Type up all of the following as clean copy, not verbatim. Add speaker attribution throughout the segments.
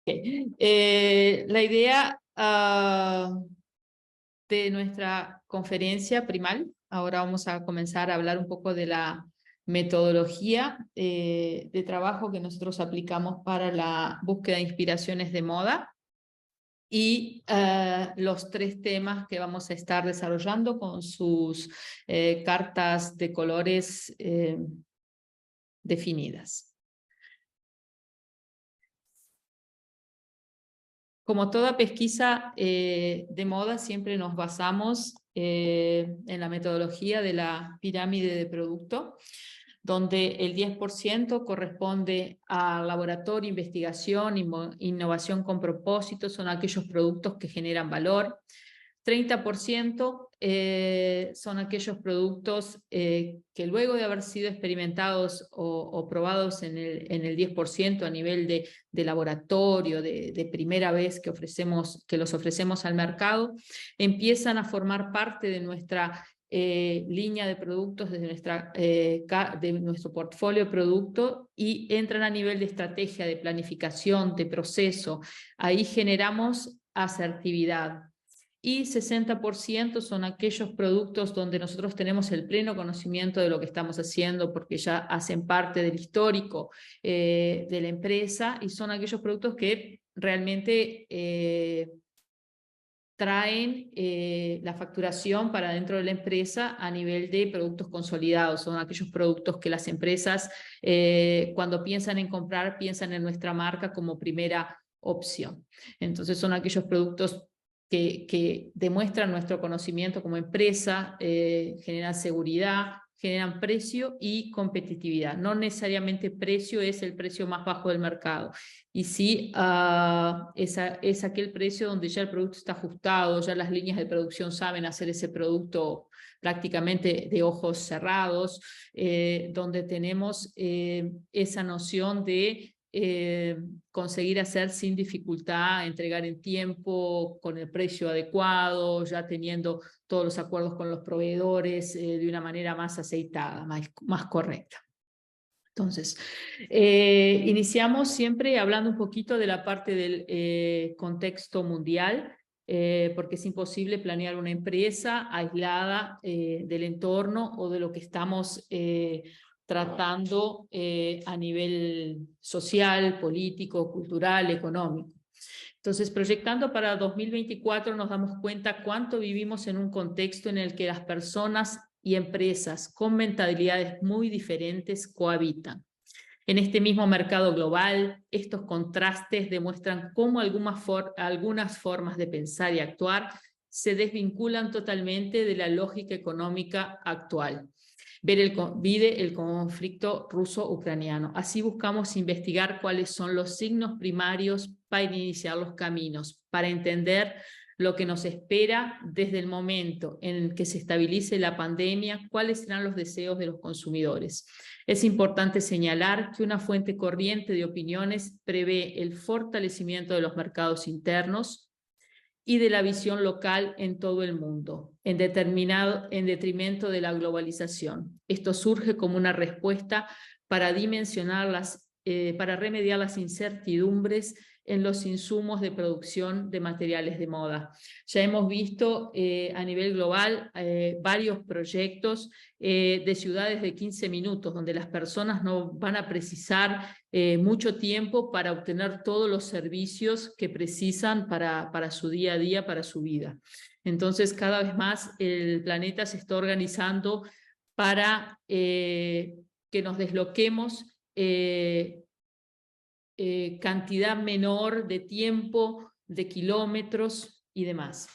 Speaker 1: La idea de nuestra conferencia primal, ahora vamos a comenzar a hablar un poco de la metodología de trabajo que nosotros aplicamos para la búsqueda de inspiraciones de moda y los 3 temas que vamos a estar desarrollando con sus cartas de colores definidas. Como toda pesquisa de moda, siempre nos basamos en la metodología de la pirámide de producto, donde el 10% corresponde a laboratorio, investigación, innovación con propósito, son aquellos productos que generan valor. 30% son aquellos productos que luego de haber sido experimentados o probados en el 10% a nivel de laboratorio, de primera vez que los ofrecemos al mercado, empiezan a formar parte de nuestra línea de productos, de nuestro portfolio de producto y entran a nivel de estrategia, de planificación, de proceso. Ahí generamos asertividad. Y 60% son aquellos productos donde nosotros tenemos el pleno conocimiento de lo que estamos haciendo porque ya hacen parte del histórico de la empresa y son aquellos productos que realmente traen la facturación para dentro de la empresa a nivel de productos consolidados. Son aquellos productos que las empresas cuando piensan en comprar, piensan en nuestra marca como primera opción. Entonces son aquellos productos que demuestran nuestro conocimiento como empresa, generan seguridad, generan precio y competitividad. No necesariamente precio es el precio más bajo del mercado, y sí es aquel precio donde ya el producto está ajustado, ya las líneas de producción saben hacer ese producto prácticamente de ojos cerrados, donde tenemos esa noción de conseguir hacer sin dificultad, entregar en tiempo, con el precio adecuado, ya teniendo todos los acuerdos con los proveedores de una manera más aceitada, más correcta. Entonces, iniciamos siempre hablando un poquito de la parte del contexto mundial, porque es imposible planear una empresa aislada del entorno o de lo que estamos tratando a nivel social, político, cultural, económico. Entonces, proyectando para 2024 nos damos cuenta cuánto vivimos en un contexto en el que las personas y empresas con mentalidades muy diferentes cohabitan. En este mismo mercado global, estos contrastes demuestran cómo algunas formas de pensar y actuar se desvinculan totalmente de la lógica económica actual. Vide el conflicto ruso-ucraniano. Así buscamos investigar cuáles son los signos primarios para iniciar los caminos, para entender lo que nos espera desde el momento en el que se estabilice la pandemia, cuáles serán los deseos de los consumidores. Es importante señalar que una fuente corriente de opiniones prevé el fortalecimiento de los mercados internos y de la visión local en todo el mundo, en detrimento de la globalización. Esto surge como una respuesta para para remediar las incertidumbres en los insumos de producción de materiales de moda. Ya hemos visto a nivel global varios proyectos de ciudades de 15 minutos, donde las personas no van a precisar mucho tiempo para obtener todos los servicios que precisan para su día a día, para su vida. Entonces, cada vez más el planeta se está organizando para que nos desloquemos cantidad menor de tiempo, de kilómetros y demás.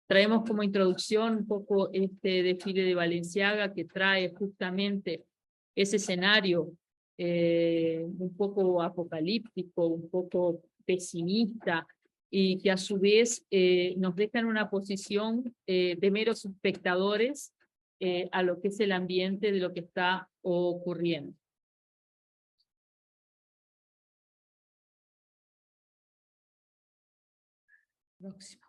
Speaker 1: Traemos como introducción un poco este desfile de Balenciaga que trae justamente ese escenario un poco apocalíptico, un poco pesimista y que a su vez nos deja en una posición de meros espectadores a lo que es el ambiente de lo que está ocurriendo. Próximo.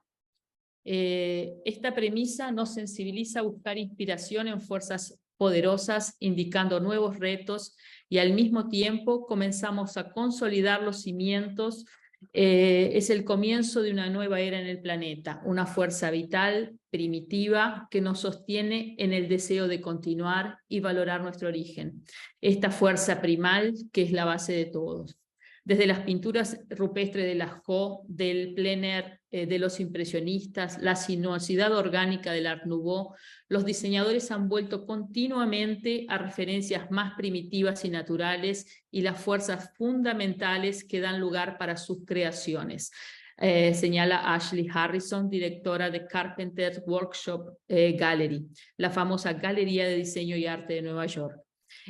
Speaker 1: Esta premisa nos sensibiliza a buscar inspiración en fuerzas poderosas, indicando nuevos retos, y al mismo tiempo comenzamos a consolidar los cimientos. Es el comienzo de una nueva era en el planeta, una fuerza vital, primitiva, que nos sostiene en el deseo de continuar y valorar nuestro origen. Esta fuerza primal que es la base de todos. Desde las pinturas rupestres de Lascaux, del plein air de los impresionistas, la sinuosidad orgánica del Art Nouveau, los diseñadores han vuelto continuamente a referencias más primitivas y naturales y las fuerzas fundamentales que dan lugar para sus creaciones. Señala Ashley Harrison, directora de Carpenter Workshop Gallery, la famosa Galería de Diseño y Arte de Nueva York.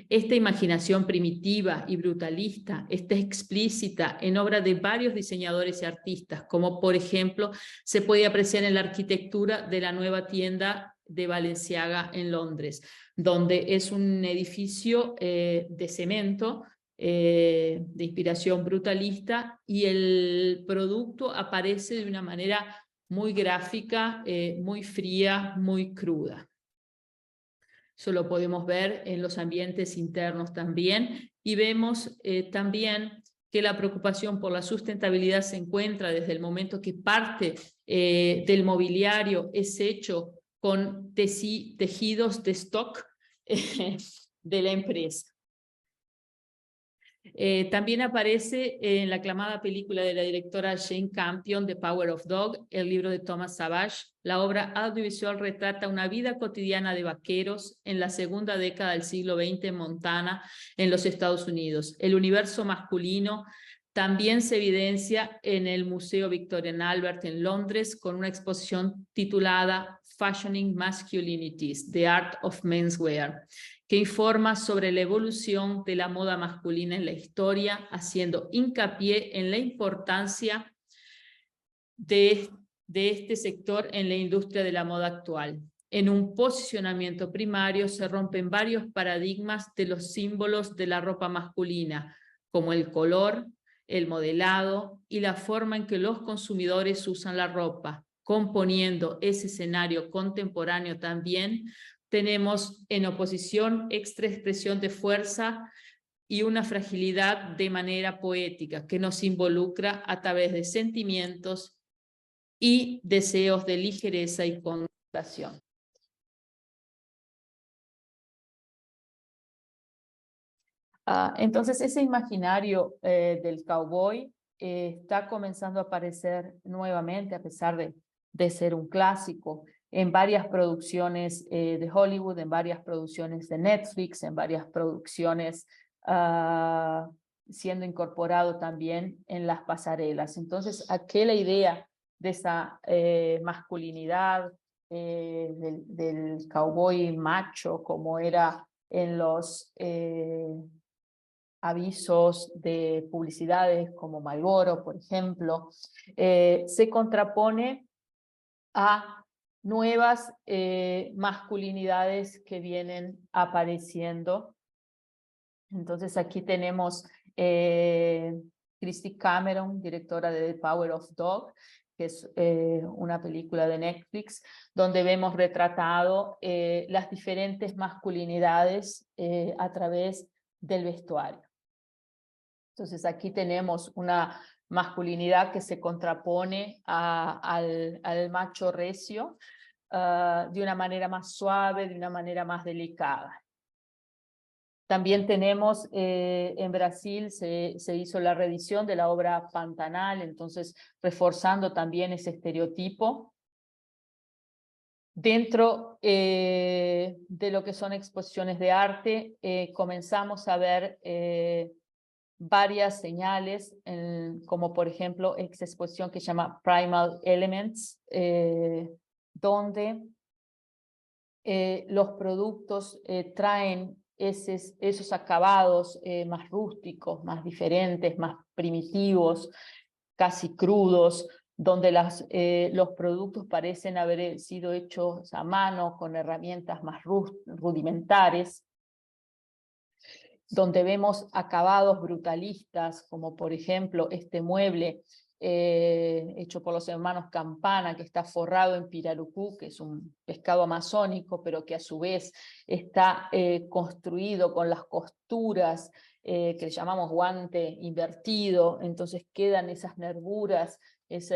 Speaker 1: Esta imaginación primitiva y brutalista está explícita en obra de varios diseñadores y artistas, como por ejemplo se puede apreciar en la arquitectura de la nueva tienda de Balenciaga en Londres, donde es un edificio de cemento de inspiración brutalista, y el producto aparece de una manera muy gráfica, muy fría, muy cruda. Eso lo podemos ver en los ambientes internos también, y vemos también que la preocupación por la sustentabilidad se encuentra desde el momento que parte del mobiliario es hecho con tejidos de stock de la empresa. También aparece en la aclamada película de la directora Jane Campion, The Power of Dog, el libro de Thomas Savage. La obra audiovisual retrata una vida cotidiana de vaqueros en la segunda década del siglo XX en Montana, en los Estados Unidos. El universo masculino también se evidencia en el Museo Victorian Albert en Londres, con una exposición titulada Fashioning Masculinities, The Art of Menswear, que informa sobre la evolución de la moda masculina en la historia, haciendo hincapié en la importancia de este sector en la industria de la moda actual. En un posicionamiento primario se rompen varios paradigmas de los símbolos de la ropa masculina, como el color, el modelado y la forma en que los consumidores usan la ropa. Componiendo ese escenario contemporáneo también, tenemos en oposición expresión de fuerza y una fragilidad de manera poética que nos involucra a través de sentimientos y deseos de ligereza y contemplación. Entonces ese imaginario del cowboy está comenzando a aparecer nuevamente, a pesar de ser un clásico, en varias producciones de Hollywood, en varias producciones de Netflix, en varias producciones siendo incorporado también en las pasarelas. Entonces, aquella idea de esa masculinidad del cowboy macho, como era en los avisos de publicidades como Marlboro, por ejemplo, se contrapone a nuevas masculinidades que vienen apareciendo. Entonces aquí tenemos Christy Cameron, directora de The Power of Dog, que es una película de Netflix, donde vemos retratado las diferentes masculinidades a través del vestuario. Entonces aquí tenemos una masculinidad que se contrapone al macho recio de una manera más suave, de una manera más delicada. También tenemos en Brasil se hizo la reedición de la obra Pantanal, entonces reforzando también ese estereotipo. Dentro de lo que son exposiciones de arte, comenzamos a ver varias señales, como por ejemplo esta exposición que se llama Primal Elements, donde los productos traen esos acabados más rústicos, más diferentes, más primitivos, casi crudos, donde los productos parecen haber sido hechos a mano con herramientas más rudimentares, donde vemos acabados brutalistas, como por ejemplo este mueble hecho por los hermanos Campana, que está forrado en pirarucú, que es un pescado amazónico, pero que a su vez está construido con las costuras que le llamamos guante invertido, entonces quedan esas nervuras es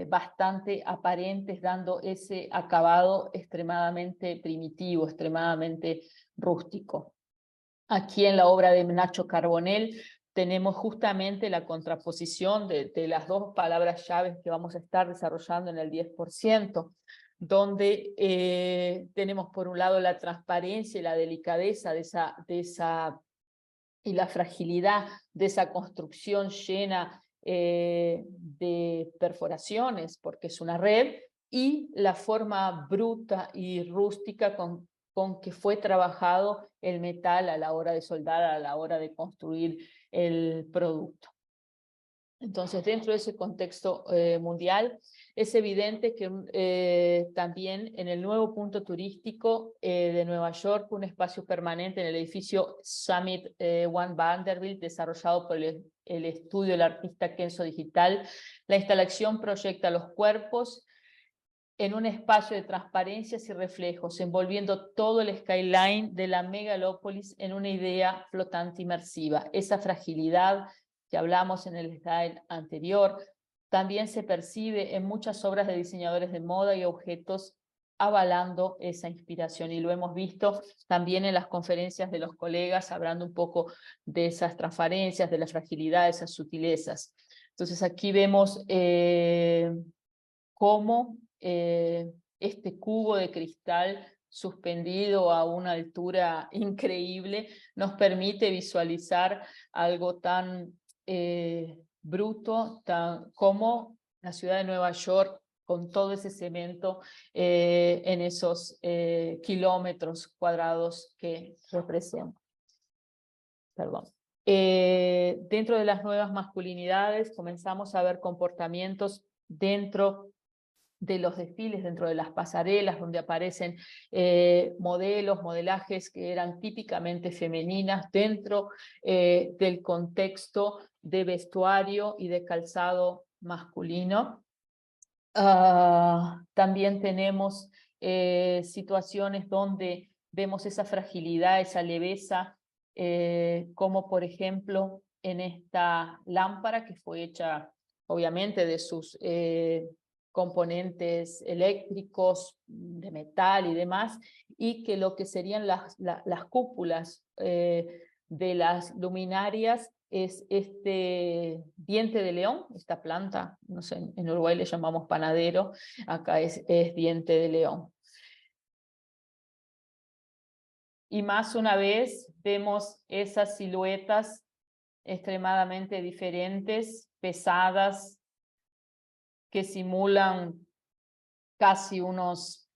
Speaker 1: bastante aparentes, dando ese acabado extremadamente primitivo, extremadamente rústico. Aquí en la obra de Nacho Carbonell tenemos justamente la contraposición de las dos palabras llaves que vamos a estar desarrollando en el 10%, donde tenemos por un lado la transparencia y la delicadeza y la fragilidad de esa construcción llena de perforaciones, porque es una red, y la forma bruta y rústica con que fue trabajado el metal a la hora de soldar, a la hora de construir el producto. Entonces, dentro de ese contexto mundial, es evidente que también en el nuevo punto turístico de Nueva York, un espacio permanente en el edificio Summit One Vanderbilt, desarrollado por el estudio del artista Kenzo Digital, la instalación proyecta los cuerpos en un espacio de transparencias y reflejos, envolviendo todo el skyline de la megalópolis en una idea flotante inmersiva. Esa fragilidad que hablamos en el slide anterior también se percibe en muchas obras de diseñadores de moda y objetos avalando esa inspiración, y lo hemos visto también en las conferencias de los colegas, hablando un poco de esas transparencias, de la fragilidad, de esas sutilezas. Entonces aquí vemos cómo este cubo de cristal suspendido a una altura increíble nos permite visualizar algo tan bruto como la ciudad de Nueva York, con todo ese cemento en esos kilómetros cuadrados que representa. Perdón. Dentro de las nuevas masculinidades comenzamos a ver comportamientos dentro de los desfiles, dentro de las pasarelas, donde aparecen modelos, modelajes que eran típicamente femeninas dentro del contexto de vestuario y de calzado masculino. También tenemos situaciones donde vemos esa fragilidad, esa leveza, como por ejemplo en esta lámpara que fue hecha obviamente de sus componentes eléctricos, de metal y demás, y que lo que serían las cúpulas de las luminarias es este diente de león, esta planta, no sé, en Uruguay le llamamos panadero, acá es diente de león. Y más una vez vemos esas siluetas extremadamente diferentes, pesadas, que simulan casi unos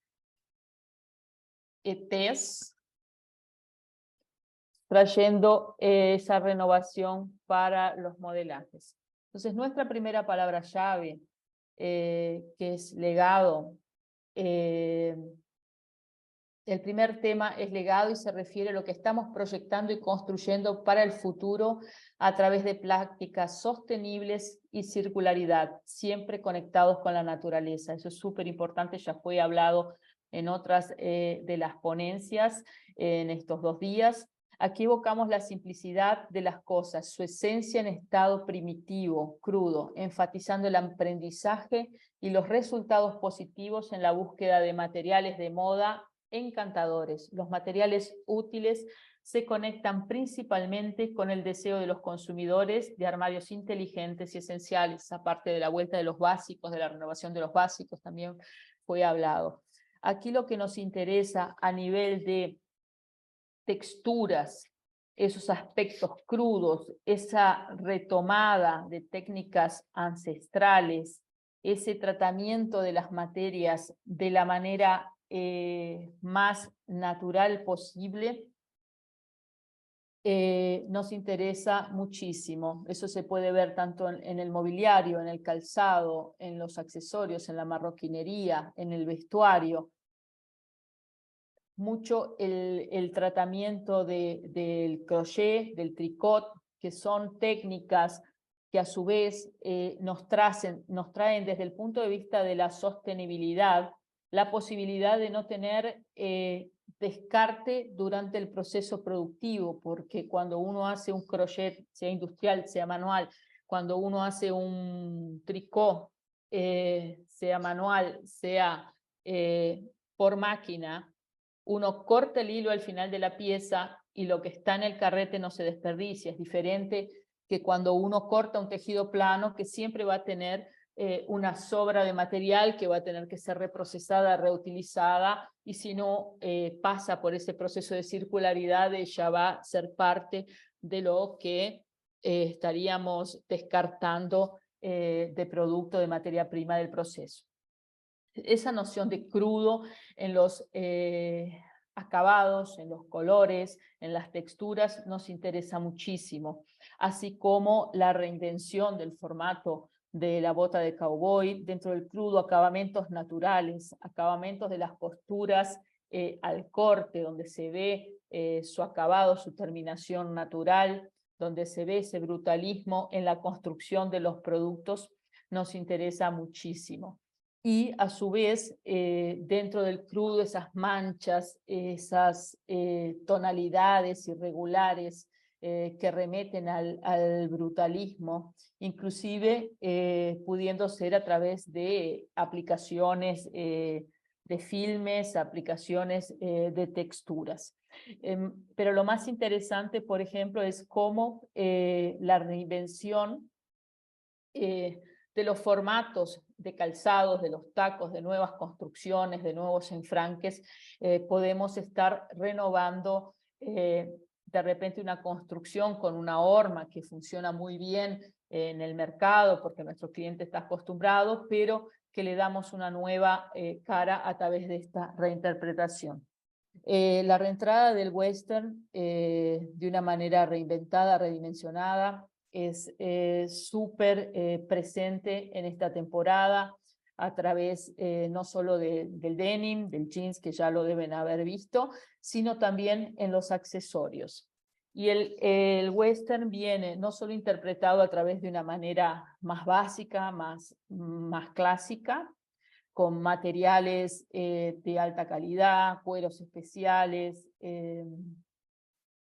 Speaker 1: ETs, trayendo esa renovación para los modelajes. Entonces, nuestra primera palabra llave, que es legado, el primer tema es legado y se refiere a lo que estamos proyectando y construyendo para el futuro a través de prácticas sostenibles y circularidad, siempre conectados con la naturaleza. Eso es súper importante, ya fue hablado en otras de las ponencias en estos 2 días. Aquí evocamos la simplicidad de las cosas, su esencia en estado primitivo, crudo, enfatizando el aprendizaje y los resultados positivos en la búsqueda de materiales de moda encantadores. Los materiales útiles se conectan principalmente con el deseo de los consumidores de armarios inteligentes y esenciales, aparte de la vuelta de los básicos, de la renovación de los básicos, también fue hablado. Aquí lo que nos interesa a nivel de texturas, esos aspectos crudos, esa retomada de técnicas ancestrales, ese tratamiento de las materias de la manera más natural posible, nos interesa muchísimo. Eso se puede ver tanto en el mobiliario, en el calzado, en los accesorios, en la marroquinería, en el vestuario. Mucho el tratamiento del crochet, del tricot, que son técnicas que a su vez nos traen desde el punto de vista de la sostenibilidad la posibilidad de no tener descarte durante el proceso productivo, porque cuando uno hace un crochet, sea industrial, sea manual, cuando uno hace un tricot, sea manual, sea por máquina, uno corta el hilo al final de la pieza y lo que está en el carrete no se desperdicia. Es diferente que cuando uno corta un tejido plano, que siempre va a tener una sobra de material que va a tener que ser reprocesada, reutilizada, y si no pasa por ese proceso de circularidad, ya va a ser parte de lo que estaríamos descartando de producto de materia prima del proceso. Esa noción de crudo en los acabados, en los colores, en las texturas, nos interesa muchísimo, así como la reinvención del formato de la bota de cowboy, dentro del crudo, acabamentos naturales, acabamentos de las costuras al corte, donde se ve su acabado, su terminación natural, donde se ve ese brutalismo en la construcción de los productos, nos interesa muchísimo. Y a su vez, dentro del crudo, esas manchas, esas tonalidades irregulares que remeten al brutalismo, inclusive pudiendo ser a través de aplicaciones de filmes, aplicaciones de texturas. Pero lo más interesante, por ejemplo, es cómo la reinvención de los formatos de calzados, de los tacos, de nuevas construcciones, de nuevos enfranques, podemos estar renovando de repente una construcción con una horma que funciona muy bien en el mercado porque nuestro cliente está acostumbrado, pero que le damos una nueva cara a través de esta reinterpretación. La reentrada del western de una manera reinventada, redimensionada, es súper presente en esta temporada a través no solo del denim, del jeans, que ya lo deben haber visto, sino también en los accesorios. Y el western viene no solo interpretado a través de una manera más básica, más clásica, con materiales de alta calidad, cueros especiales,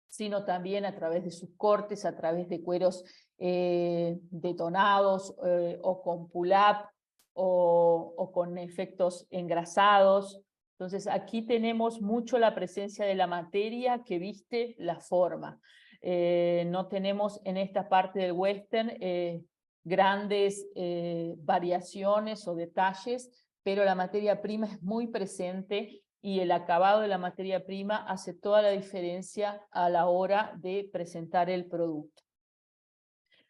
Speaker 1: sino también a través de sus cortes, a través de cueros detonados o con pull-up o con efectos engrasados. Entonces aquí tenemos mucho la presencia de la materia que viste la forma. No tenemos en esta parte del western grandes variaciones o detalles, pero la materia prima es muy presente y el acabado de la materia prima hace toda la diferencia a la hora de presentar el producto.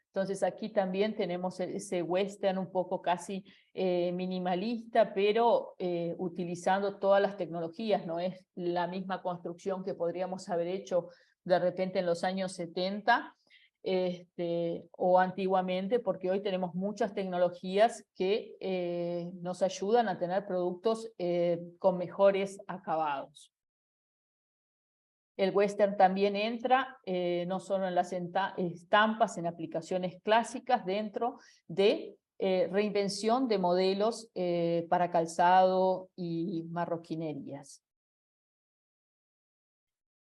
Speaker 1: Entonces aquí también tenemos ese western un poco casi minimalista, pero utilizando todas las tecnologías, no es la misma construcción que podríamos haber hecho de repente en los años 70 o antiguamente, porque hoy tenemos muchas tecnologías que nos ayudan a tener productos con mejores acabados. El western también entra no solo en las estampas, en aplicaciones clásicas, dentro de reinvención de modelos para calzado y marroquinerías.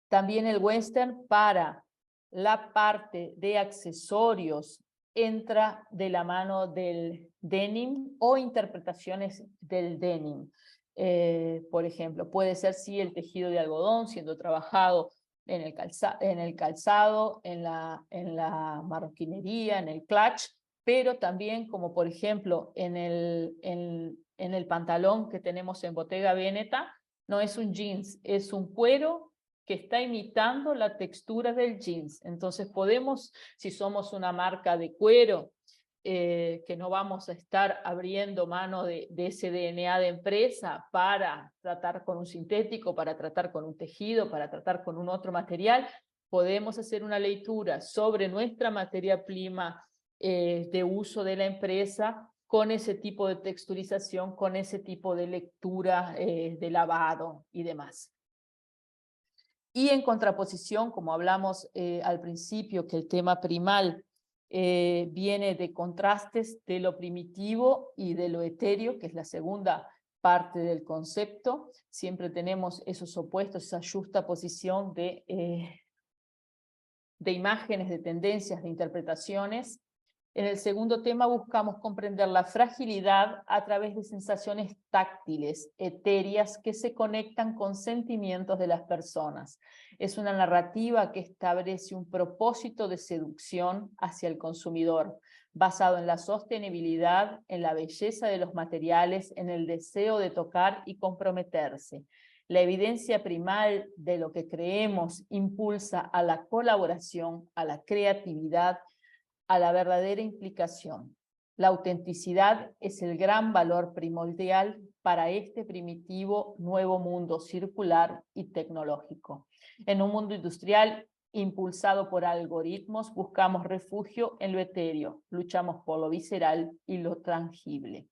Speaker 1: También el western para la parte de accesorios entra de la mano del denim o interpretaciones del denim. Por ejemplo, puede ser sí el tejido de algodón siendo trabajado en el calzado, en la marroquinería, en el clutch, pero también como por ejemplo en el pantalón que tenemos en Bottega Veneta, no es un jeans, es un cuero que está imitando la textura del jeans. Entonces podemos, si somos una marca de cuero, que no vamos a estar abriendo mano de ese DNA de empresa para tratar con un sintético, para tratar con un tejido, para tratar con un otro material, podemos hacer una lectura sobre nuestra materia prima de uso de la empresa con ese tipo de texturización, con ese tipo de lectura de lavado y demás. Y en contraposición, como hablamos al principio, que el tema primal viene de contrastes de lo primitivo y de lo etéreo, que es la segunda parte del concepto. Siempre tenemos esos opuestos, esa justaposición de imágenes, de tendencias, de interpretaciones. En el segundo tema buscamos comprender la fragilidad a través de sensaciones táctiles, etéreas, que se conectan con sentimientos de las personas. Es una narrativa que establece un propósito de seducción hacia el consumidor, basado en la sostenibilidad, en la belleza de los materiales, en el deseo de tocar y comprometerse. La evidencia primal de lo que creemos impulsa a la colaboración, a la creatividad, a la verdadera implicación. La autenticidad es el gran valor primordial para este primitivo nuevo mundo circular y tecnológico. En un mundo industrial impulsado por algoritmos, buscamos refugio en lo etéreo, luchamos por lo visceral y lo tangible.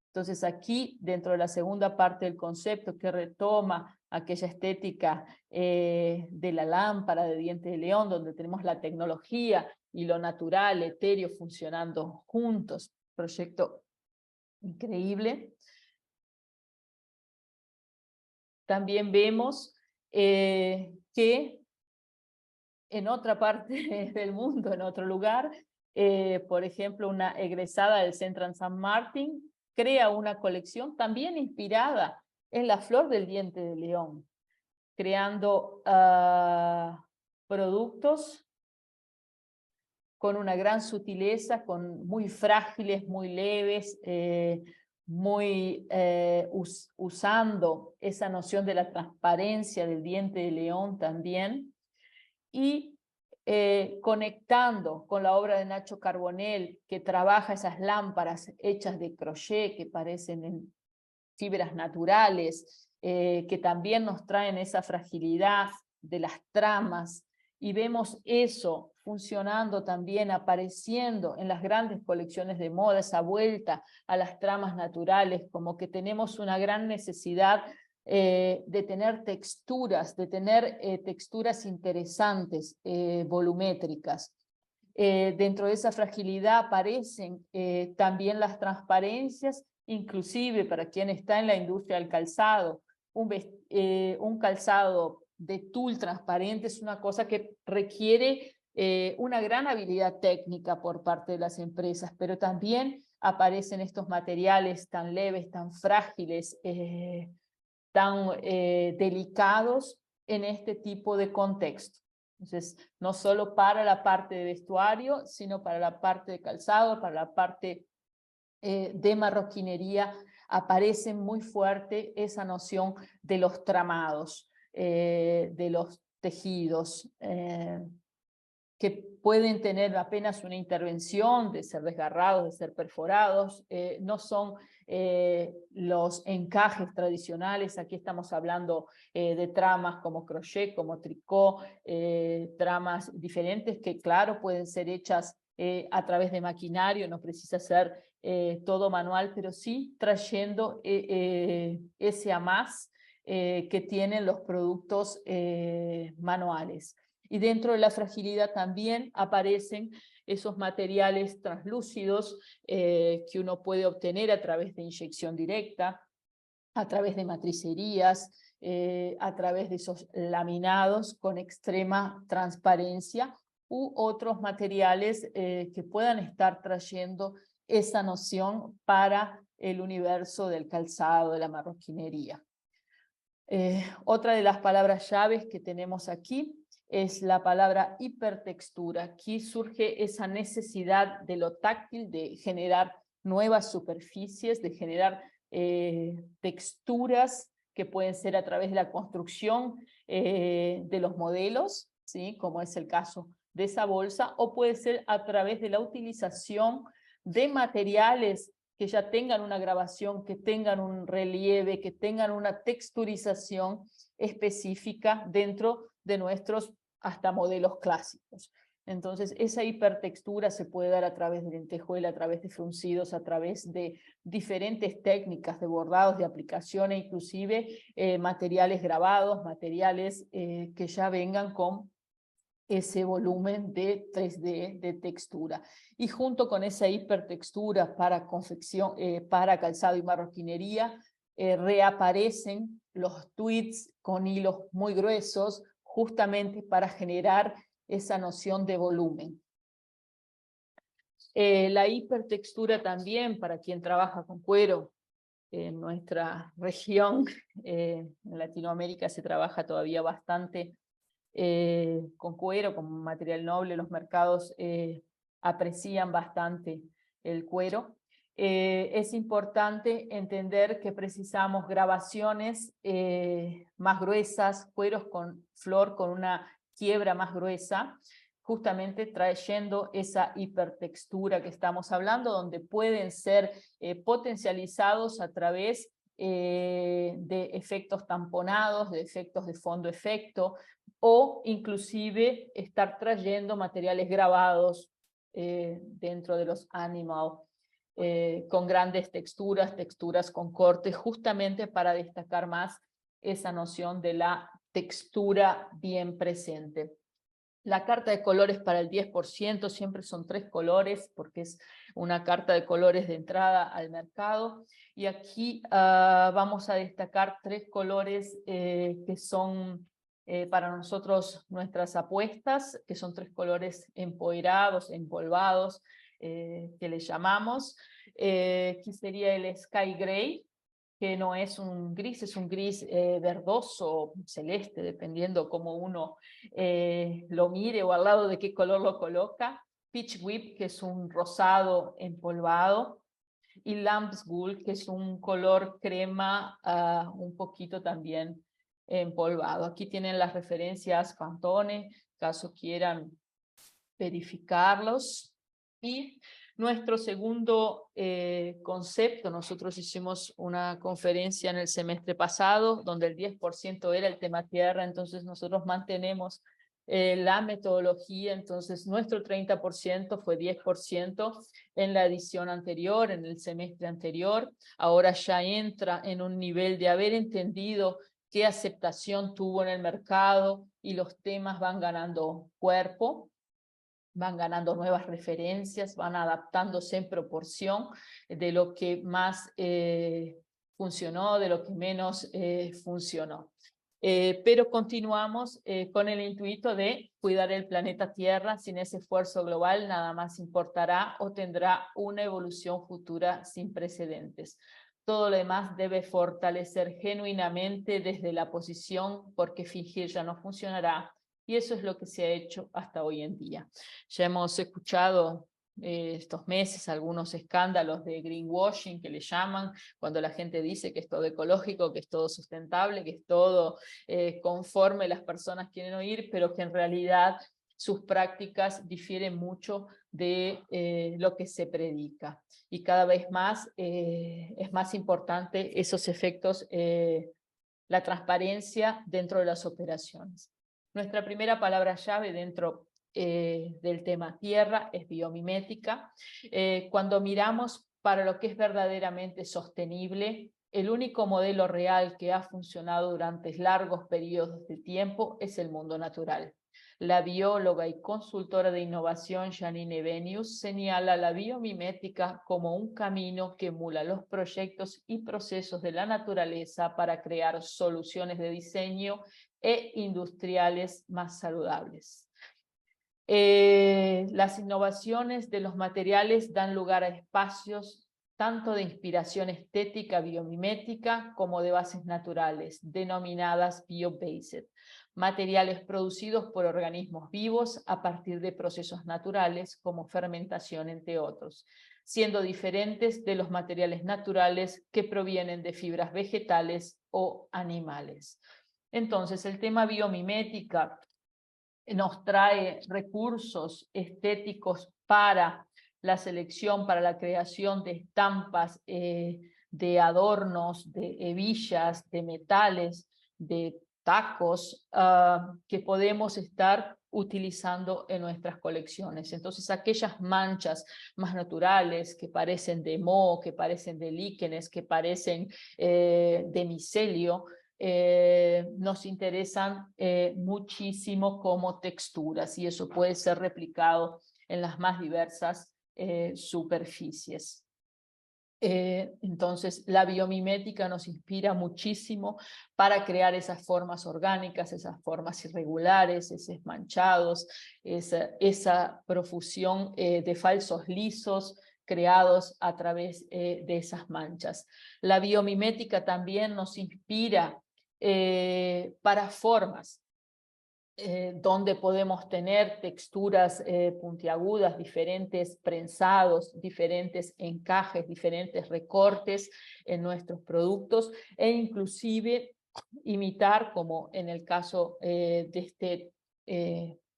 Speaker 1: Entonces aquí, dentro de la segunda parte del concepto, que retoma aquella estética de la lámpara de diente de león, donde tenemos la tecnología y lo natural, etéreo, funcionando juntos. Proyecto increíble. También vemos que en otra parte del mundo, en otro lugar, por ejemplo, una egresada del Central San Martín crea una colección también inspirada en la flor del diente de león, creando productos con una gran sutileza, muy frágiles, muy leves, usando esa noción de la transparencia del diente de león también, y conectando con la obra de Nacho Carbonell, que trabaja esas lámparas hechas de crochet que parecen en fibras naturales, que también nos traen esa fragilidad de las tramas, y vemos eso funcionando también, apareciendo en las grandes colecciones de moda, esa vuelta a las tramas naturales, como que tenemos una gran necesidad de tener texturas, texturas interesantes, volumétricas. Dentro de esa fragilidad aparecen también las transparencias, inclusive para quien está en la industria del calzado. Un calzado de tul transparente es una cosa que requiere una gran habilidad técnica por parte de las empresas, pero también aparecen estos materiales tan leves, tan frágiles, tan delicados en este tipo de contexto. Entonces, no solo para la parte de vestuario, sino para la parte de calzado, para la parte de marroquinería, aparece muy fuerte esa noción de los tramados, de los tejidos, que pueden tener apenas una intervención de ser desgarrados, de ser perforados, no son los encajes tradicionales. Aquí estamos hablando de tramas como crochet, como tricot, tramas diferentes que claro pueden ser hechas a través de maquinario, no precisa ser todo manual, pero sí trayendo ese a más que tienen los productos manuales. Y dentro de la fragilidad también aparecen esos materiales translúcidos que uno puede obtener a través de inyección directa, a través de matricerías, a través de esos laminados con extrema transparencia u otros materiales que puedan estar trayendo esa noción para el universo del calzado, de la marroquinería. Otra de las palabras llaves que tenemos aquí es la palabra hipertextura. Aquí surge esa necesidad de lo táctil, de generar nuevas superficies, de generar texturas que pueden ser a través de la construcción de los modelos, ¿sí? Como es el caso de esa bolsa, o puede ser a través de la utilización de materiales que ya tengan una grabación, que tengan un relieve, que tengan una texturización específica dentro de nuestros hasta modelos clásicos. Entonces, esa hipertextura se puede dar a través de lentejuela, a través de fruncidos, a través de diferentes técnicas de bordados, de aplicación, e inclusive materiales grabados, materiales que ya vengan con ese volumen de 3D de textura. Y junto con esa hipertextura para confección, para calzado y marroquinería, reaparecen los tweeds con hilos muy gruesos, justamente para generar esa noción de volumen. La hipertextura también, para quien trabaja con cuero, en nuestra región, en Latinoamérica se trabaja todavía bastante con cuero, con material noble. Los mercados aprecian bastante el cuero. Es importante entender que precisamos grabaciones más gruesas, cueros con flor con una quiebra más gruesa, justamente trayendo esa hipertextura que estamos hablando, donde pueden ser potencializados a través de efectos tamponados, de efectos de fondo efecto, o inclusive estar trayendo materiales grabados dentro de los animal, con grandes texturas, texturas con cortes, justamente para destacar más esa noción de la textura bien presente. La carta de colores para el 10% siempre son 3 colores, porque es una carta de colores de entrada al mercado. Y aquí vamos a destacar 3 colores que son para nosotros nuestras apuestas, que son 3 colores empoerados, empolvados, que le llamamos. Que sería el Sky Gray, que no es un gris, es un gris verdoso, celeste, dependiendo cómo uno lo mire o al lado de qué color lo coloca. Peach Whip, que es un rosado empolvado. Y Lamb's Wool, que es un color crema un poquito también empolvado. Aquí tienen las referencias Pantone, caso quieran verificarlos. Y nuestro segundo concepto, nosotros hicimos una conferencia en el semestre pasado, donde el 10% era el tema tierra, entonces nosotros mantenemos la metodología, entonces nuestro 30% fue 10% en la edición anterior, en el semestre anterior, ahora ya entra en un nivel de haber entendido qué aceptación tuvo en el mercado y los temas van ganando cuerpo, van ganando nuevas referencias, van adaptándose en proporción de lo que más funcionó, de lo que menos funcionó. Pero continuamos con el intuito de cuidar el planeta Tierra. Sin ese esfuerzo global nada más importará o tendrá una evolución futura sin precedentes. Todo lo demás debe fortalecer genuinamente desde la posición, porque fingir ya no funcionará. Y eso es lo que se ha hecho hasta hoy en día. Ya hemos escuchado estos meses algunos escándalos de greenwashing, que le llaman, cuando la gente dice que es todo ecológico, que es todo sustentable, que es todo conforme las personas quieren oír, pero que en realidad sus prácticas difieren mucho de lo que se predica. Y cada vez más es más importante esos efectos, la transparencia dentro de las operaciones. Nuestra primera palabra llave dentro del tema tierra es biomimética. Cuando miramos para lo que es verdaderamente sostenible, el único modelo real que ha funcionado durante largos periodos de tiempo es el mundo natural. La bióloga y consultora de innovación Janine Benyus señala la biomimética como un camino que emula los proyectos y procesos de la naturaleza para crear soluciones de diseño e industriales más saludables. Las innovaciones de los materiales dan lugar a espacios tanto de inspiración estética biomimética como de bases naturales, denominadas bio-based, materiales producidos por organismos vivos a partir de procesos naturales como fermentación, entre otros, siendo diferentes de los materiales naturales que provienen de fibras vegetales o animales. Entonces, el tema biomimética nos trae recursos estéticos para la selección, para la creación de estampas, de adornos, de hebillas, de metales, de tacos, que podemos estar utilizando en nuestras colecciones. Entonces, aquellas manchas más naturales que parecen de moho, que parecen de líquenes, que parecen de micelio, nos interesan muchísimo como texturas, y eso puede ser replicado en las más diversas superficies. Entonces, la biomimética nos inspira muchísimo para crear esas formas orgánicas, esas formas irregulares, esos manchados, esa profusión de falsos lisos creados a través de esas manchas. La biomimética también nos inspira para formas, donde podemos tener texturas puntiagudas, diferentes prensados, diferentes encajes, diferentes recortes en nuestros productos, e inclusive imitar, como en el caso de este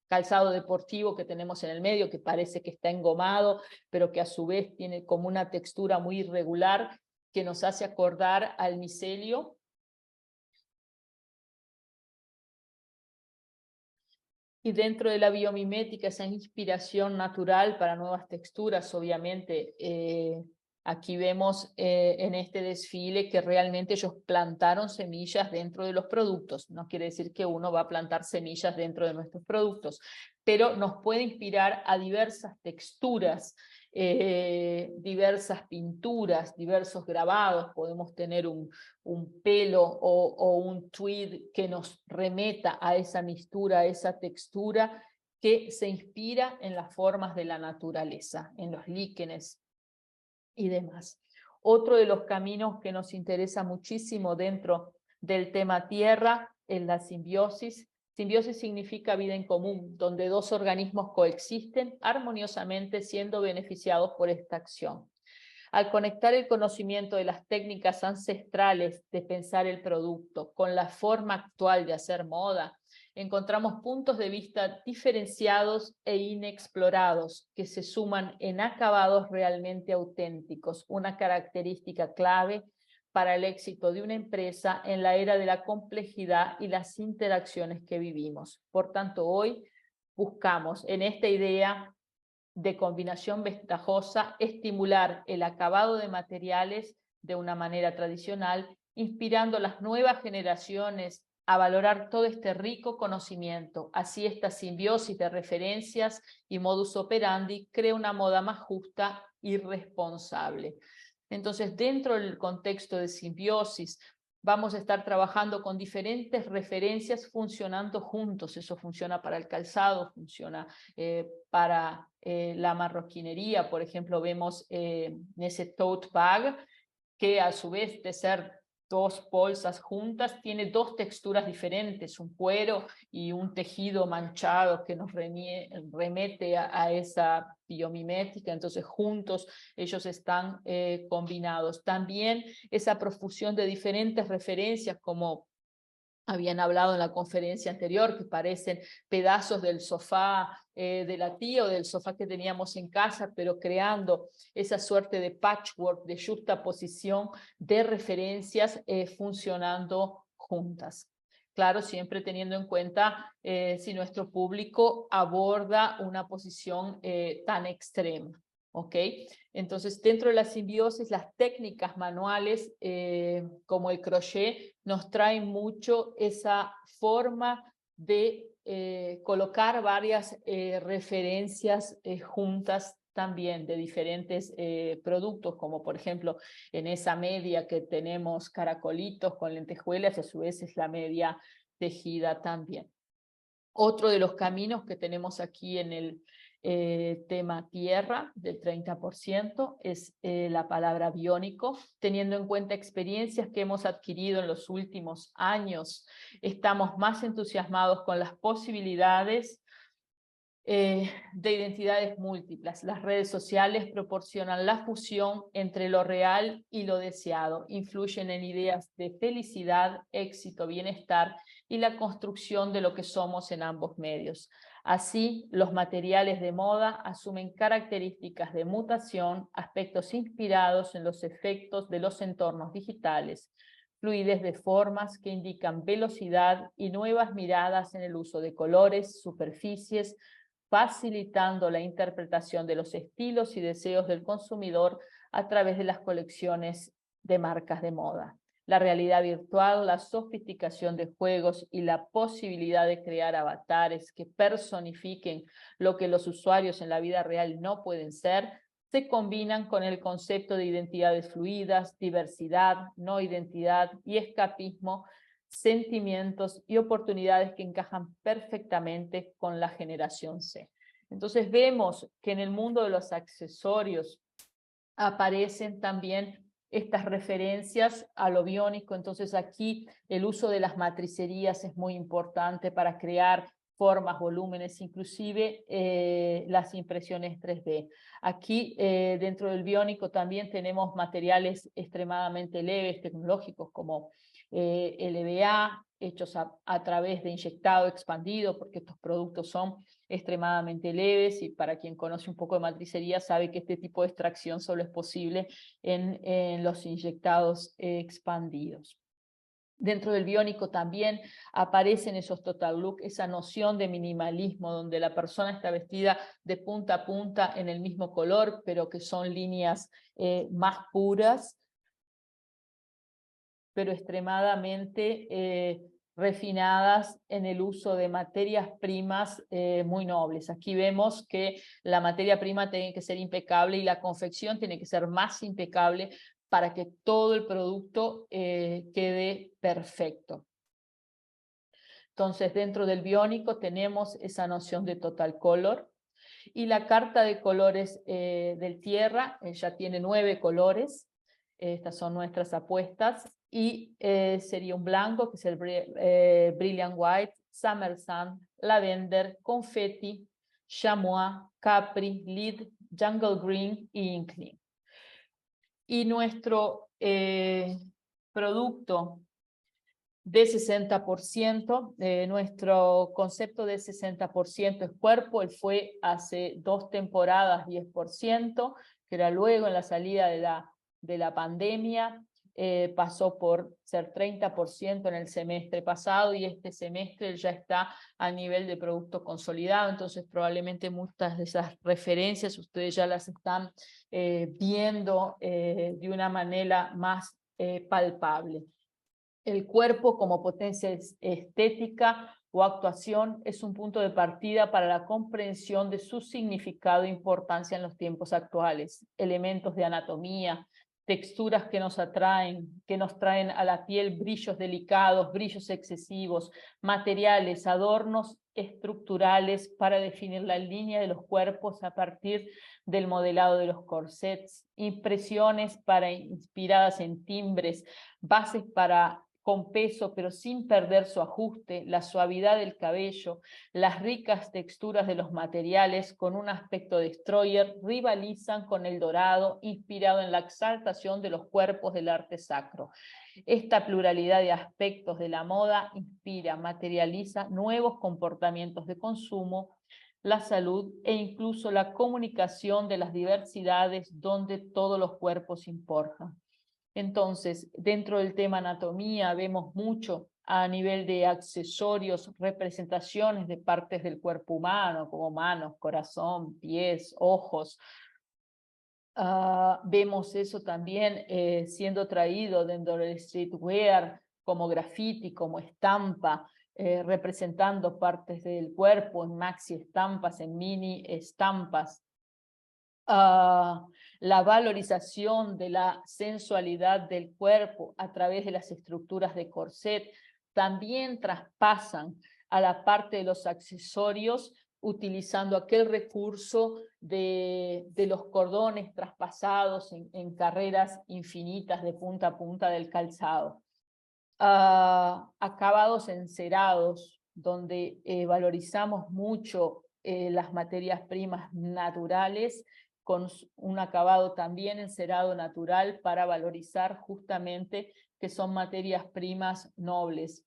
Speaker 1: calzado deportivo que tenemos en el medio, que parece que está engomado, pero que a su vez tiene como una textura muy irregular, que nos hace acordar al micelio. Y dentro de la biomimética, esa inspiración natural para nuevas texturas, obviamente, aquí vemos en este desfile que realmente ellos plantaron semillas dentro de los productos. No quiere decir que uno va a plantar semillas dentro de nuestros productos, pero nos puede inspirar a diversas texturas, diversas pinturas, diversos grabados. Podemos tener un pelo o un tweed que nos remeta a esa mixtura, a esa textura que se inspira en las formas de la naturaleza, en los líquenes y demás. Otro de los caminos que nos interesa muchísimo dentro del tema tierra es la simbiosis. Simbiosis significa vida en común, donde dos organismos coexisten armoniosamente siendo beneficiados por esta acción. Al conectar el conocimiento de las técnicas ancestrales de pensar el producto con la forma actual de hacer moda, encontramos puntos de vista diferenciados e inexplorados que se suman en acabados realmente auténticos, una característica clave para el éxito de una empresa en la era de la complejidad y las interacciones que vivimos. Por tanto, hoy buscamos en esta idea de combinación ventajosa estimular el acabado de materiales de una manera tradicional, inspirando a las nuevas generaciones a valorar todo este rico conocimiento. Así esta simbiosis de referencias y modus operandi crea una moda más justa y responsable. Entonces, dentro del contexto de simbiosis, vamos a estar trabajando con diferentes referencias funcionando juntos. Eso funciona para el calzado, funciona para la marroquinería. Por ejemplo, vemos en ese tote bag, que a su vez de ser dos bolsas juntas, tiene dos texturas diferentes, un cuero y un tejido manchado que nos remete a esa biomimética. Entonces juntos ellos están combinados. También esa profusión de diferentes referencias, como habían hablado en la conferencia anterior, que parecen pedazos del sofá de la tía o del sofá que teníamos en casa, pero creando esa suerte de patchwork, de juxtaposición de referencias funcionando juntas. Claro, siempre teniendo en cuenta si nuestro público aborda una posición tan extrema. ¿Ok? Entonces, dentro de la simbiosis, las técnicas manuales como el crochet nos traen mucho esa forma de colocar varias referencias juntas también de diferentes productos, como por ejemplo en esa media que tenemos caracolitos con lentejuelas, a su vez es la media tejida también. Otro de los caminos que tenemos aquí en el tema tierra del 30% es la palabra biónico, teniendo en cuenta experiencias que hemos adquirido en los últimos años. Estamos más entusiasmados con las posibilidades de identidades múltiples. Las redes sociales proporcionan la fusión entre lo real y lo deseado, influyen en ideas de felicidad, éxito, bienestar y la construcción de lo que somos en ambos medios. Así, los materiales de moda asumen características de mutación, aspectos inspirados en los efectos de los entornos digitales, fluidez de formas que indican velocidad y nuevas miradas en el uso de colores, superficies, facilitando la interpretación de los estilos y deseos del consumidor a través de las colecciones de marcas de moda. La realidad virtual, la sofisticación de juegos y la posibilidad de crear avatares que personifiquen lo que los usuarios en la vida real no pueden ser, se combinan con el concepto de identidades fluidas, diversidad, no identidad y escapismo, sentimientos y oportunidades que encajan perfectamente con la generación C. Entonces vemos que en el mundo de los accesorios aparecen también estas referencias a lo biónico. Entonces aquí el uso de las matricerías es muy importante para crear formas, volúmenes, inclusive las impresiones 3D. Aquí dentro del biónico también tenemos materiales extremadamente leves, tecnológicos como LVA, hechos a través de inyectado expandido, porque estos productos son extremadamente leves, y para quien conoce un poco de matricería sabe que este tipo de extracción solo es posible en los inyectados expandidos. Dentro del biónico también aparecen esos total look, esa noción de minimalismo, donde la persona está vestida de punta a punta en el mismo color, pero que son líneas más puras, pero extremadamente refinadas en el uso de materias primas muy nobles. Aquí vemos que la materia prima tiene que ser impecable y la confección tiene que ser más impecable para que todo el producto quede perfecto. Entonces, dentro del biónico tenemos esa noción de total color, y la carta de colores del tierra ya tiene 9 colores. Estas son nuestras apuestas, y sería un blanco, que es el Brilliant White, Summer Sun, Lavender, Confetti, Chamois, Capri, Lead, Jungle Green y Inkling. Y nuestro producto de 60%, nuestro concepto de 60% es cuerpo. Él fue hace 2 temporadas 10%, que era luego en la salida de la pandemia, pasó por ser 30% en el semestre pasado, y este semestre ya está a nivel de producto consolidado. Entonces probablemente muchas de esas referencias ustedes ya las están viendo de una manera más palpable. El cuerpo como potencia estética o actuación es un punto de partida para la comprensión de su significado e importancia en los tiempos actuales. Elementos de anatomía, texturas que nos atraen, que nos traen a la piel brillos delicados, brillos excesivos, materiales, adornos estructurales para definir la línea de los cuerpos a partir del modelado de los corsets, impresiones inspiradas en timbres, bases con peso pero sin perder su ajuste, la suavidad del cabello, las ricas texturas de los materiales con un aspecto destroyer rivalizan con el dorado inspirado en la exaltación de los cuerpos del arte sacro. Esta pluralidad de aspectos de la moda inspira, materializa nuevos comportamientos de consumo, la salud e incluso la comunicación de las diversidades donde todos los cuerpos importan. Entonces, dentro del tema anatomía vemos mucho a nivel de accesorios, representaciones de partes del cuerpo humano, como manos, corazón, pies, ojos. Vemos eso también siendo traído dentro del streetwear, como graffiti, como estampa, representando partes del cuerpo en maxi estampas, en mini estampas. La valorización de la sensualidad del cuerpo a través de las estructuras de corset también traspasan a la parte de los accesorios, utilizando aquel recurso de los cordones traspasados en carreras infinitas de punta a punta del calzado. Acabados encerados, donde valorizamos mucho las materias primas naturales, con un acabado también encerado natural para valorizar justamente que son materias primas nobles.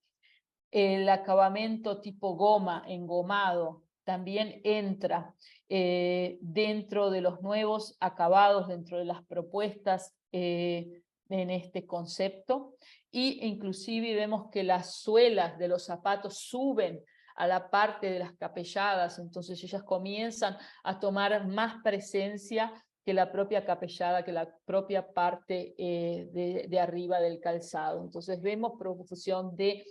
Speaker 1: El acabamento tipo goma, engomado, también entra dentro de los nuevos acabados, dentro de las propuestas en este concepto. Y inclusive vemos que las suelas de los zapatos suben a la parte de las capelladas, entonces ellas comienzan a tomar más presencia que la propia capellada, que la propia parte de arriba del calzado. Entonces vemos profusión de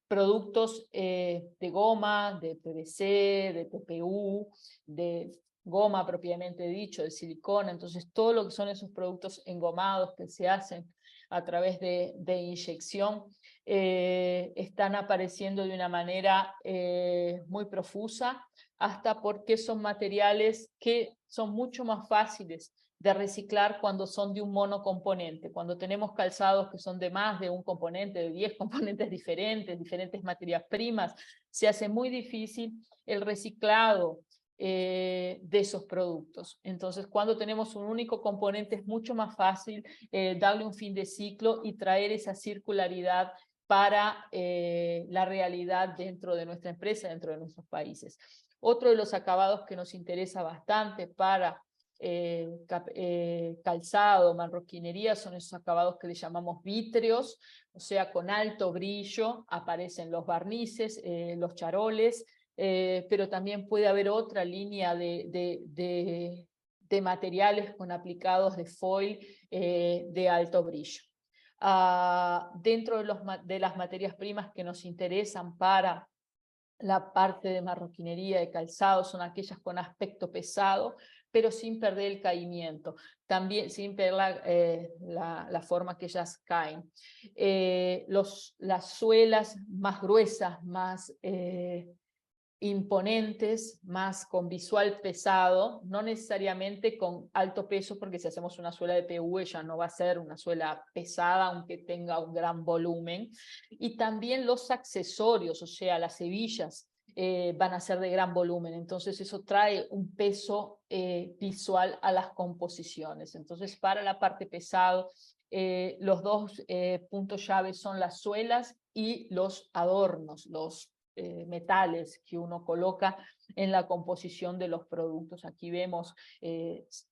Speaker 1: productos de goma, de PVC, de TPU, de goma propiamente dicho, de silicona. Entonces todo lo que son esos productos engomados que se hacen a través de inyección están apareciendo de una manera muy profusa, hasta porque son materiales que son mucho más fáciles de reciclar cuando son de un monocomponente. Cuando tenemos calzados que son de más de un componente, de 10 componentes diferentes materias primas, se hace muy difícil el reciclado de esos productos. Entonces, cuando tenemos un único componente es mucho más fácil darle un fin de ciclo y traer esa circularidad para la realidad dentro de nuestra empresa, dentro de nuestros países. Otro de los acabados que nos interesa bastante para calzado, marroquinería, son esos acabados que le llamamos vítreos, o sea, con alto brillo, aparecen los barnices, los charoles, pero también puede haber otra línea de materiales con aplicados de foil de alto brillo. Dentro de las materias primas que nos interesan para la parte de marroquinería, de calzado, son aquellas con aspecto pesado, pero sin perder el caimiento, también sin perder la forma que ellas caen. Las suelas más gruesas, más imponentes, más con visual pesado, no necesariamente con alto peso, porque si hacemos una suela de PU ya no va a ser una suela pesada, aunque tenga un gran volumen. Y también los accesorios, o sea, las hebillas, van a ser de gran volumen, entonces eso trae un peso visual a las composiciones. Entonces, para la parte pesado, los dos puntos llaves son las suelas y los adornos, los metales que uno coloca en la composición de los productos. Aquí vemos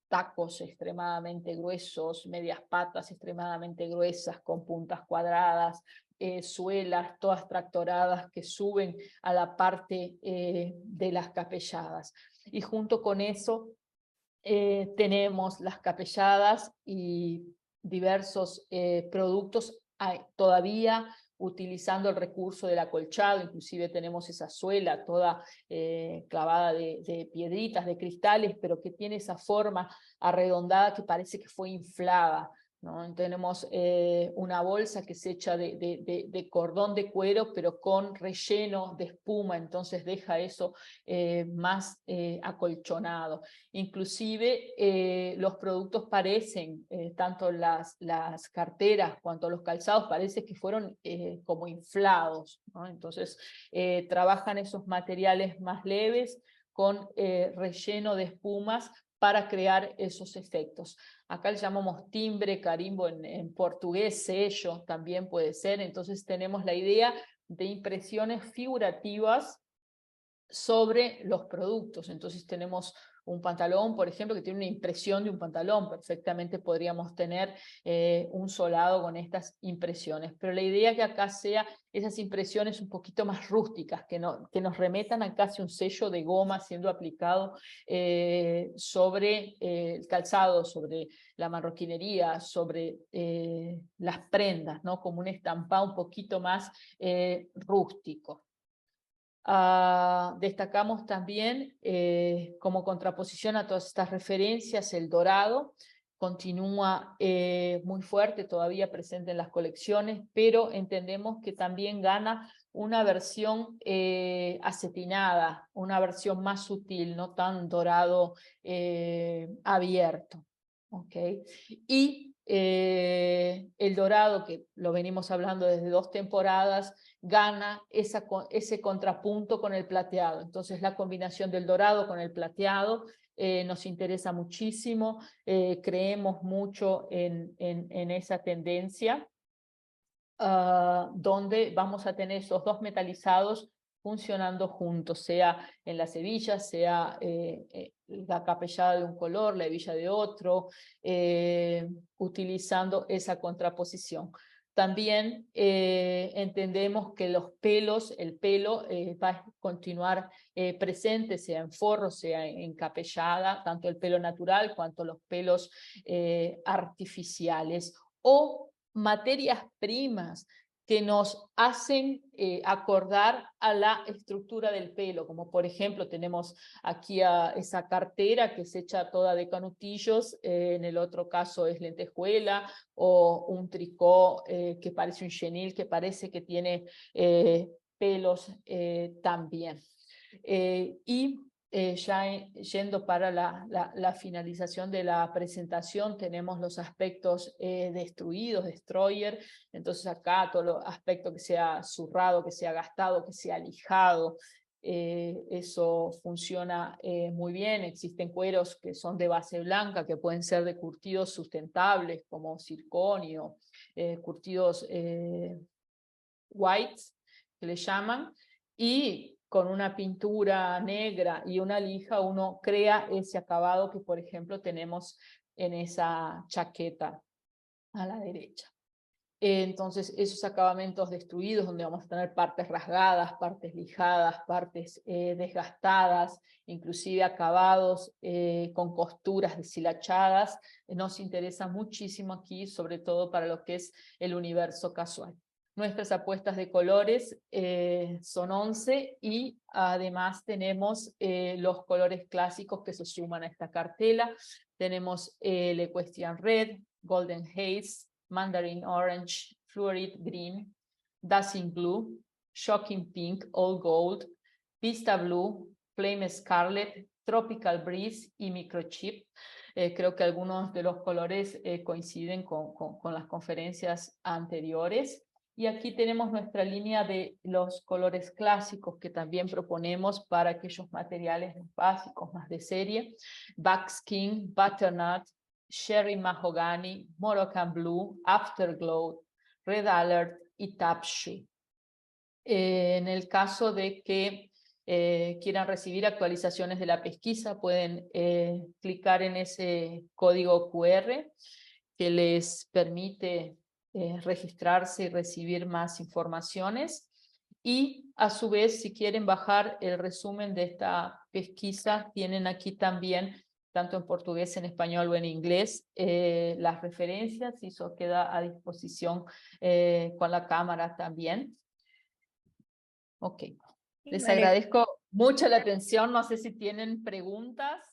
Speaker 1: tacos extremadamente gruesos, medias patas extremadamente gruesas con puntas cuadradas, suelas todas tractoradas que suben a la parte de las capelladas. Y junto con eso tenemos las capelladas y diversos productos todavía utilizando el recurso del acolchado. Inclusive tenemos esa suela toda clavada de piedritas, de cristales, pero que tiene esa forma arredondada que parece que fue inflada, ¿no? Tenemos una bolsa que se echa de cordón de cuero, pero con relleno de espuma, entonces deja eso más acolchonado. Inclusive los productos parecen, tanto las carteras cuanto los calzados, parece que fueron como inflados, ¿no? Entonces trabajan esos materiales más leves con relleno de espumas para crear esos efectos. Acá le llamamos timbre, carimbo en portugués, sello también puede ser. Entonces tenemos la idea de impresiones figurativas sobre los productos. Entonces tenemos un pantalón, por ejemplo, que tiene una impresión de un pantalón. Perfectamente podríamos tener un solado con estas impresiones. Pero la idea que acá sea esas impresiones un poquito más rústicas, que nos remetan a casi un sello de goma siendo aplicado sobre el calzado, sobre la marroquinería, sobre las prendas, ¿no? Como un estampado un poquito más rústico. Destacamos también como contraposición a todas estas referencias el dorado. Continúa muy fuerte, todavía presente en las colecciones, pero entendemos que también gana una versión acetinada, una versión más sutil, no tan dorado abierto. ¿Okay? Y el dorado, que lo venimos hablando desde 2 temporadas, gana ese contrapunto con el plateado. Entonces la combinación del dorado con el plateado nos interesa muchísimo, creemos mucho en esa tendencia, donde vamos a tener esos dos metalizados funcionando juntos, sea en las hebillas, sea la capellada de un color, la hebilla de otro, utilizando esa contraposición. También entendemos que el pelo va a continuar presente, sea en forro, sea en capellada, tanto el pelo natural cuanto los pelos artificiales, o materias primas que nos hacen acordar a la estructura del pelo, como por ejemplo tenemos aquí a esa cartera que es hecha toda de canutillos, en el otro caso es lentejuela, o un tricot que parece un chenil, que parece que tiene pelos también. Ya yendo para la finalización de la presentación, tenemos los aspectos destruidos, destroyer. Entonces acá todo los aspectos que sea zurrado, que sea gastado, que sea lijado, eso funciona muy bien. Existen cueros que son de base blanca, que pueden ser de curtidos sustentables como circonio, curtidos whites, que le llaman, y con una pintura negra y una lija uno crea ese acabado que, por ejemplo, tenemos en esa chaqueta a la derecha. Entonces, esos acabamentos destruidos, donde vamos a tener partes rasgadas, partes lijadas, partes desgastadas, inclusive acabados con costuras deshilachadas, nos interesa muchísimo aquí, sobre todo para lo que es el universo casual. Nuestras apuestas de colores son 11 y además tenemos los colores clásicos que se suman a esta cartela. Tenemos el Equestrian Red, Golden Haze, Mandarin Orange, Fluorid Green, Dancing Blue, Shocking Pink, All Gold, Vista Blue, Flame Scarlet, Tropical Breeze y Microchip. Creo que algunos de los colores coinciden con las conferencias anteriores. Y aquí tenemos nuestra línea de los colores clásicos que también proponemos para aquellos materiales básicos, más de serie. Buckskin, Butternut, Sherry Mahogany, Moroccan Blue, Afterglow, Red Alert y Tap Shoe. En el caso de que quieran recibir actualizaciones de la pesquisa, pueden clicar en ese código QR que les permite registrarse y recibir más informaciones. Y a su vez, si quieren bajar el resumen de esta pesquisa, tienen aquí también, tanto en portugués, en español o en inglés, las referencias, y eso queda a disposición con la cámara también. Ok, les agradezco mucho la atención, no sé si tienen preguntas.